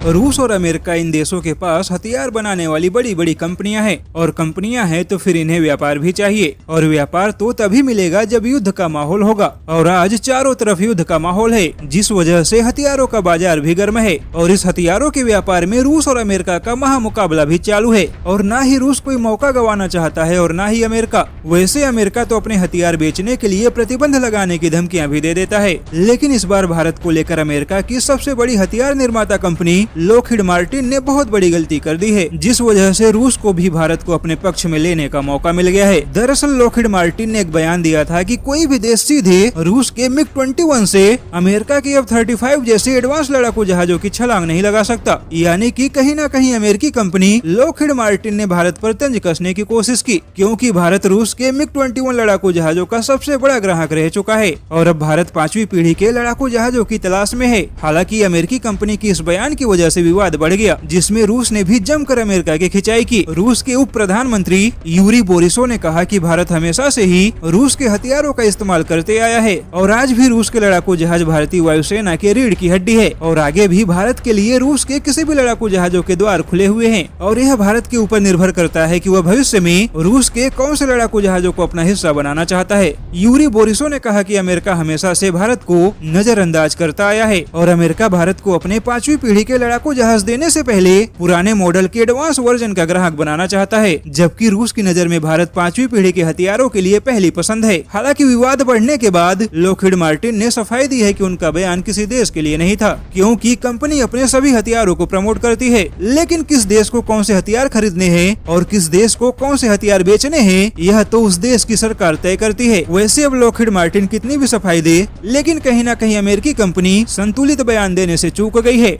रूस और America in देशों के पास हथियार बनाने वाली बड़ी बड़ी कंपनियां हैं और कंपनियां हैं तो फिर इन्हें व्यापार भी चाहिए और व्यापार तो तभी मिलेगा जब युद्ध का माहौल होगा। और आज चारों तरफ युद्ध का माहौल है, जिस वजह से हथियारों का बाजार भी गर्म है और इस हथियारों के व्यापार में रूस और अमेरिका का महामुकाबला भी चालू है। और न ही रूस कोई मौका गंवाना चाहता है और न ही अमेरिका। वैसे अमेरिका तो अपने हथियार बेचने के लिए प्रतिबंध लगाने की धमकियां भी दे देता है, लेकिन इस बार भारत को लेकर अमेरिका की सबसे बड़ी हथियार निर्माता कंपनी लॉकहीड मार्टिन ने बहुत बड़ी गलती कर दी है, जिस वजह से रूस को भी भारत को अपने पक्ष में लेने का मौका मिल गया है। दरअसल लॉकहीड मार्टिन ने एक बयान दिया था कि कोई भी देश सीधे रूस के MiG-21 से अमेरिका के F-35 जैसे एडवांस लड़ाकू जहाजों की छलांग नहीं लगा सकता। यानी कि कहीं न कहीं अमेरिकी कंपनी लॉकहीड मार्टिन ने भारत पर तंज कसने की कोशिश की, क्योंकि भारत रूस के MiG-21 लड़ाकू जहाजों का सबसे बड़ा ग्राहक रह चुका है और अब भारत 5वीं पीढ़ी के लड़ाकू जहाजों की तलाश में है। हालांकि अमेरिकी कंपनी की इस बयान की वजह से विवाद बढ़ गया, जिसमें रूस ने भी जमकर अमेरिका की खिंचाई की। रूस के उप प्रधानमंत्री यूरी बोरिसो ने कहा कि भारत हमेशा से ही रूस के हथियारों का इस्तेमाल करते आया है और आज भी रूस के लड़ाकू जहाज भारतीय वायुसेना के रीढ़ की हड्डी है और आगे भी भारत के लिए रूस के किसी भी लड़ाकू जहाजों के द्वार खुले हुए हैं। और यह भारत के ऊपर निर्भर करता है कि वह भविष्य में रूस के कौन से लड़ाकू जहाजों को अपना हिस्सा बनाना चाहता है। यूरी बोरिसो ने कहा कि अमेरिका हमेशा से भारत को नजरअंदाज करता आया है और अमेरिका भारत को अपने 5वीं पीढ़ी के लड़ाकू जहाज देने से पहले पुराने मॉडल के एडवांस वर्जन का ग्राहक बनाना चाहता है, जबकि रूस की नजर में भारत 5वीं पीढ़ी के हथियारों के लिए पहली पसंद है। हालांकि विवाद बढ़ने के बाद लॉकहीड मार्टिन ने सफाई दी है कि उनका बयान किसी देश के लिए नहीं था, क्योंकि कंपनी अपने सभी हथियारों को प्रमोट करती है, लेकिन किस देश को कौन से हथियार खरीदने हैं और किस देश को कौन से हथियार बेचने हैं, यह तो उस देश की सरकार तय करती है। वैसे अब लॉकहीड मार्टिन कितनी भी सफाई दे, लेकिन कहीं न कहीं अमेरिकी कंपनी संतुलित बयान देने से चूक गई है।